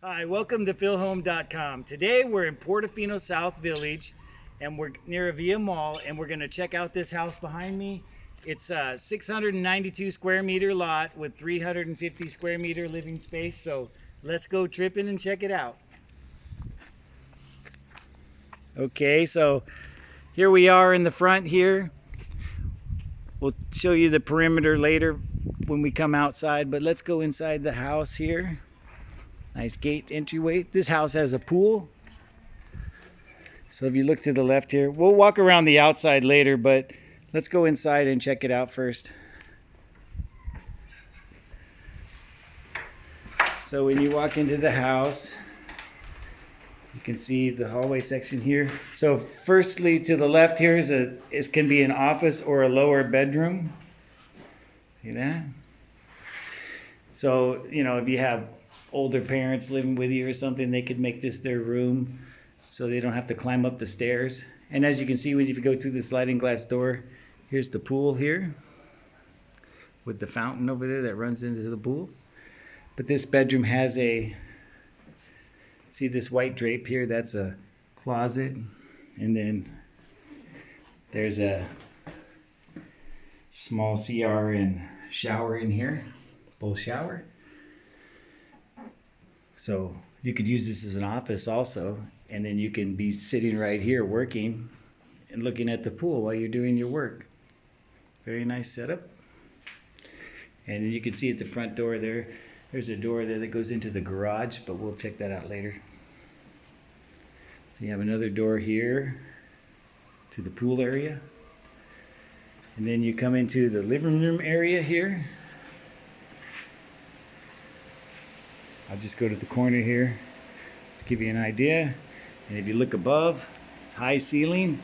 Hi, welcome to philhome.com. Today we're in Portofino South Village and we're near a Via Mall and we're going to check out this house behind me. It's a 692 square meter lot with 350 square meter living space. So let's go tripping and check it out. Okay, so here we are in the front here. We'll show you the perimeter later when we come outside, but let's go inside the house here. Nice gate entryway. This house has a pool. So if you look to the left here, we'll walk around the outside later, but let's go inside and check it out first. So when you walk into the house, you can see the hallway section here. So firstly, to the left here can be an office or a lower bedroom. See that? So, you know, if you have older parents living with you or something, they could make this their room so they don't have to climb up the stairs. And as you can see, when you go through the sliding glass door, here's the pool here with the fountain over there that runs into the pool. But this bedroom has see this white drape here? That's a closet. And then there's a small CR and shower in here, full shower. So you could use this as an office also, and then you can be sitting right here working and looking at the pool while you're doing your work. Very nice setup. And you can see at the front door there's a door there that goes into the garage, but we'll check that out later. So you have another door here to the pool area. And then you come into the living room area here. I'll just go to the corner here to give you an idea. And if you look above, it's high ceiling.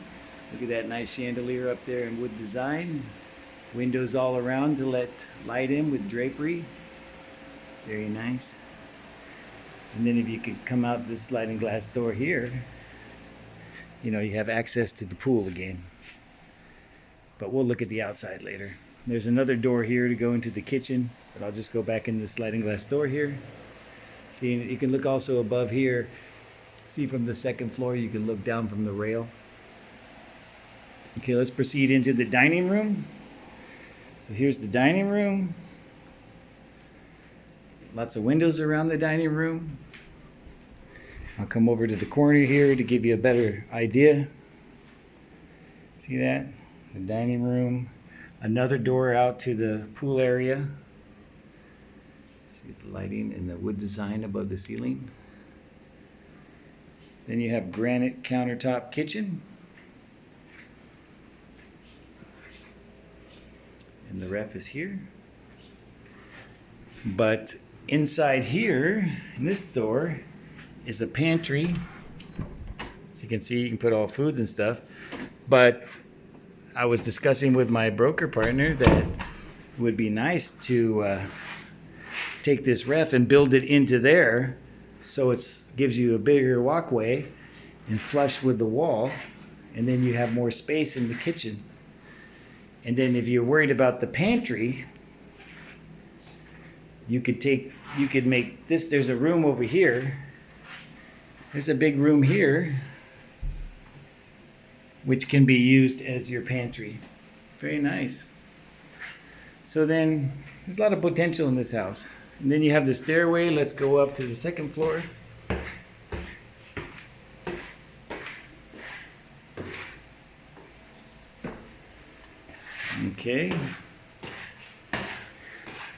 Look at that nice chandelier up there in wood design. Windows all around to let light in with drapery. Very nice. And then if you could come out this sliding glass door here, you know, you have access to the pool again. But we'll look at the outside later. There's another door here to go into the kitchen, but I'll just go back into the sliding glass door here. See, you can look also above here. See, from the second floor, you can look down from the rail. Okay, let's proceed into the dining room. So here's the dining room. Lots of windows around the dining room. I'll come over to the corner here to give you a better idea. See that? The dining room. Another door out to the pool area. See the lighting and the wood design above the ceiling. Then you have granite countertop kitchen. And the ref is here. But inside here, in this door, is a pantry. As you can see, you can put all foods and stuff. But I was discussing with my broker partner that it would be nice to take this ref and build it into there so it gives you a bigger walkway and flush with the wall, and then you have more space in the kitchen. And then if you're worried about the pantry, you could make this, there's a room over here. There's a big room here which can be used as your pantry. Very nice. So then there's a lot of potential in this house. And then you have the stairway. Let's go up to the second floor. Okay.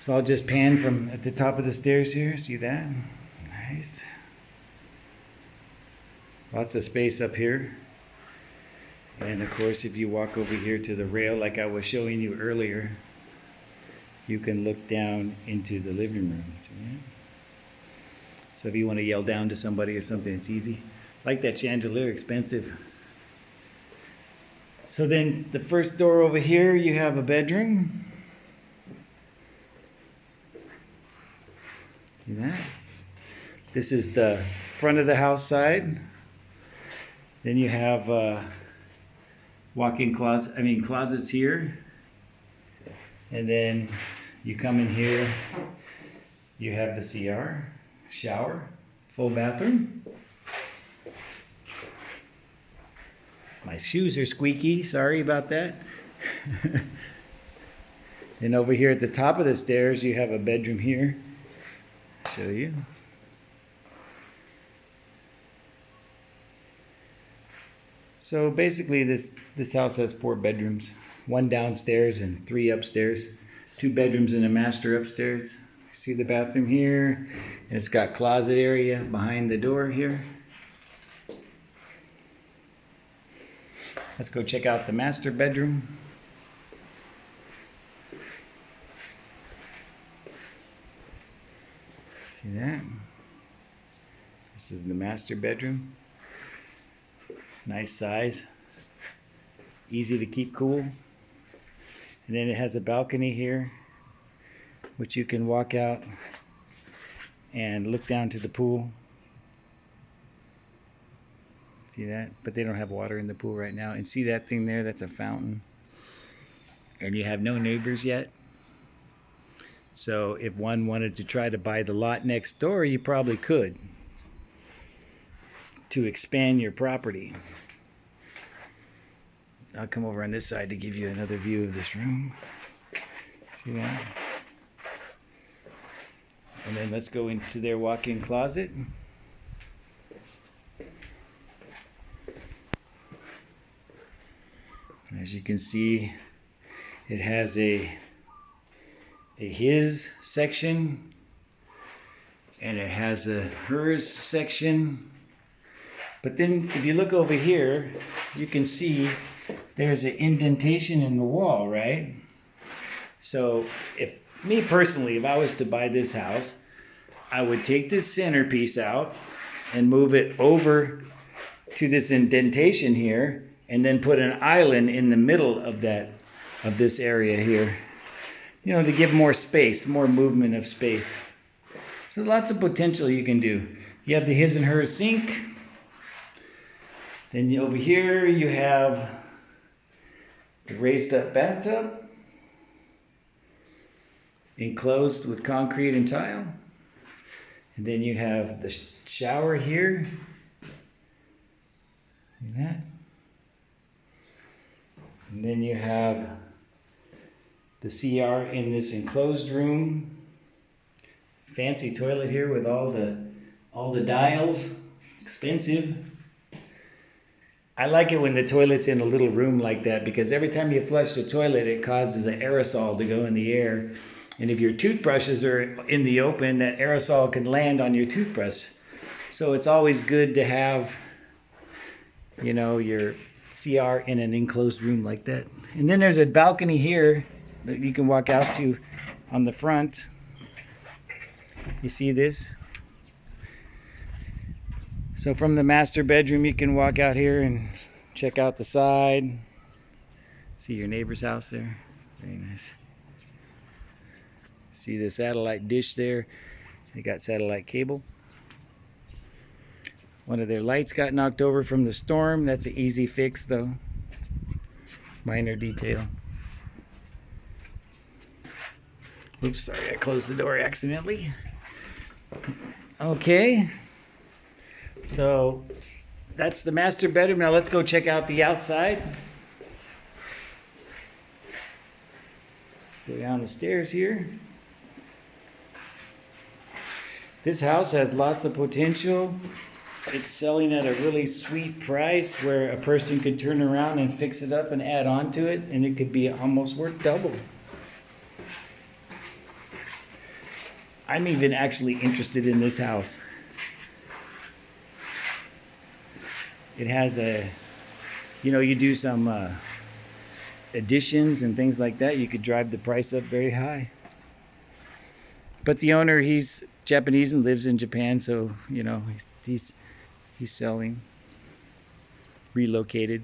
So I'll just pan from at the top of the stairs here. See that? Nice. Lots of space up here. And of course, if you walk over here to the rail like I was showing you earlier, you can look down into the living room. See that? So if you want to yell down to somebody or something, it's easy. Like that chandelier, expensive. So then the first door over here, you have a bedroom. See that? This is the front of the house side. Then you have walk-in closets here. And then you come in here, you have the CR, shower, Full bathroom. My shoes are squeaky, sorry about that. And over here at the top of the stairs, you have a bedroom here. I'll show you. So basically this house has 4 bedrooms, 1 downstairs and 3 upstairs, 2 bedrooms and a master upstairs. See the bathroom here, and it's got closet area behind the door here. Let's go check out the master bedroom. See that? This is the master bedroom. Nice size. Easy to keep cool. And then it has a balcony here, which you can walk out and look down to the pool. See that? But they don't have water in the pool right now. And see that thing there? That's a fountain. And you have no neighbors yet. So if one wanted to try to buy the lot next door, you probably could, to expand your property. I'll come over on this side to give you another view of this room. See that? And then let's go into their walk-in closet. As you can see, it has a his section, and it has a hers section. But then if you look over here, you can see there's an indentation in the wall, right? So if me personally, if I was to buy this house, I would take this centerpiece out and move it over to this indentation here, and then put an island in the middle of this area here, you know, to give more space, more movement of space. So lots of potential you can do. You have the his and hers sink. Then over here you have the raised up bathtub, enclosed with concrete and tile. And then you have the shower here. See that? And then you have the CR in this enclosed room. Fancy toilet here with all the dials. Expensive. I like it when the toilet's in a little room like that, because every time you flush the toilet, it causes an aerosol to go in the air. And if your toothbrushes are in the open, that aerosol can land on your toothbrush. So it's always good to have, you know, your CR in an enclosed room like that. And then there's a balcony here that you can walk out to on the front. You see this? So from the master bedroom, you can walk out here and check out the side. See your neighbor's house there. Very nice. See the satellite dish there. They got satellite cable. One of their lights got knocked over from the storm. That's an easy fix though. Minor detail. Oops, sorry, I closed the door accidentally. Okay. So that's the master bedroom. Now let's go check out the outside. Go down the stairs here. This house has lots of potential. It's selling at a really sweet price where a person could turn around and fix it up and add on to it, and it could be almost worth double. I'm even actually interested in this house. It has a, you know, you do some additions and things like that, you could drive the price up very high. But the owner, he's Japanese and lives in Japan, so, you know, he's selling, relocated.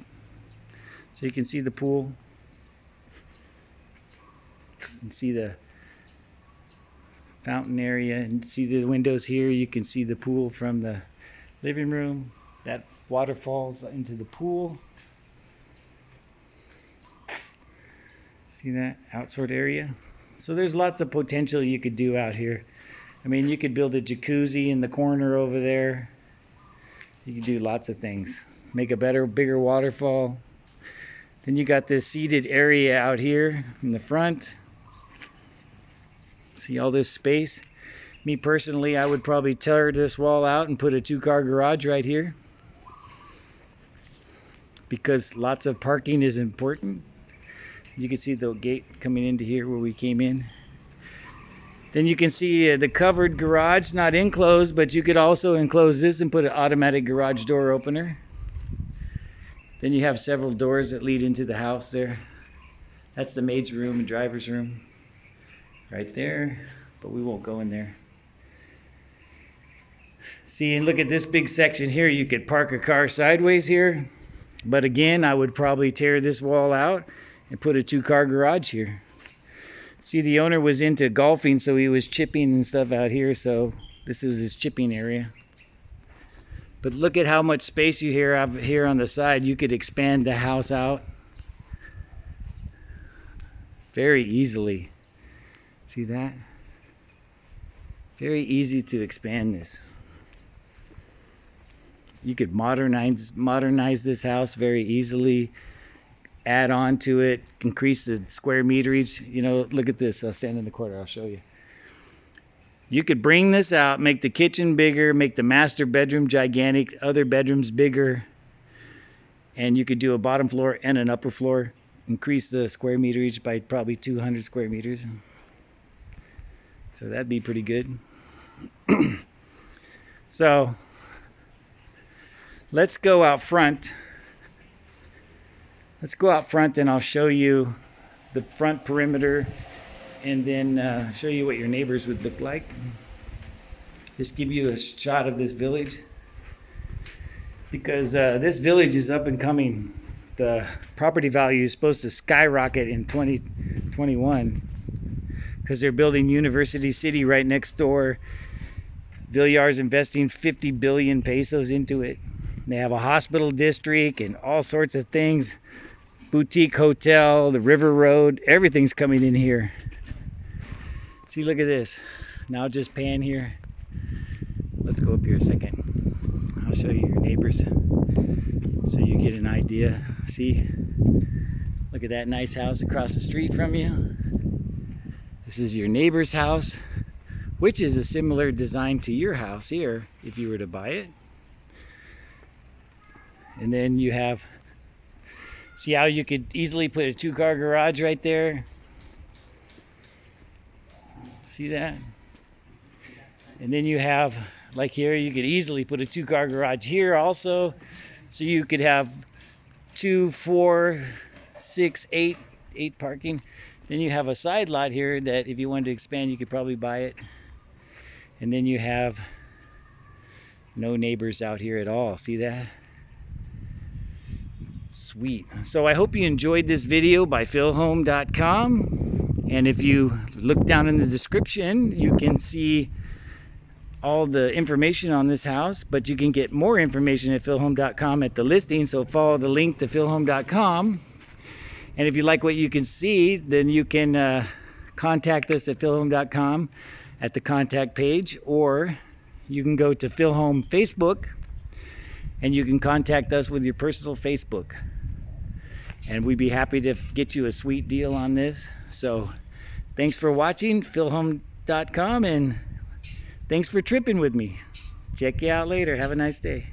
So you can see the pool. You can see the fountain area and see the windows here. You can see the pool from the living room. That water falls into the pool. See that outside area? So there's lots of potential you could do out here. I mean, you could build a jacuzzi in the corner over there. You could do lots of things. Make a bigger waterfall. Then you got this seated area out here in the front. See all this space? Me personally, I would probably tear this wall out and put a 2-car garage right here, because lots of parking is important. You can see the gate coming into here where we came in. Then you can see the covered garage, not enclosed, but you could also enclose this and put an automatic garage door opener. Then you have several doors that lead into the house there. That's the maid's room and driver's room right there, but we won't go in there. See, and look at this big section here. You could park a car sideways here, but again, I would probably tear this wall out and put a 2-car garage here. See, the owner was into golfing, so he was chipping and stuff out here, so this is his chipping area. But look at how much space you have here on the side. You could expand the house out very easily. See that? Very easy to expand this. You could modernize this house very easily, add on to it, increase the square meterage. You know, look at this. I'll stand in the corner. I'll show you. You could bring this out, make the kitchen bigger, make the master bedroom gigantic, other bedrooms bigger, and you could do a bottom floor and an upper floor, increase the square meterage by probably 200 square meters. So that'd be pretty good. So let's go out front. Let's go out front and I'll show you the front perimeter, and then show you what your neighbors would look like. Just give you a shot of this village, because this village is up and coming. The property value is supposed to skyrocket in 2021 because they're building University City right next door. Villar's investing 50 billion pesos into it. They have a hospital district and all sorts of things. Boutique hotel, the River Road, everything's coming in here. See, look at this. Now just pan here. Let's go up here a second. I'll show you your neighbors so you get an idea. See, look at that nice house across the street from you. This is your neighbor's house, which is a similar design to your house here if you were to buy it. And then you have, see how you could easily put a 2-car garage right there? See that? And then you have, like here, you could easily put a 2-car garage here also. So you could have 2, 4, 6, 8 parking. Then you have a side lot here that if you wanted to expand, you could probably buy it. And then you have no neighbors out here at all. See that? Sweet. So I hope you enjoyed this video by philhome.com. And if you look down in the description, you can see all the information on this house, but you can get more information at philhome.com at the listing. So follow the link to philhome.com. And if you like what you can see, then you can contact us at philhome.com at the contact page, or you can go to Philhome Facebook and you can contact us with your personal Facebook. And we'd be happy to get you a sweet deal on this. So thanks for watching, philhome.com, and thanks for tripping with me. Check you out later. Have a nice day.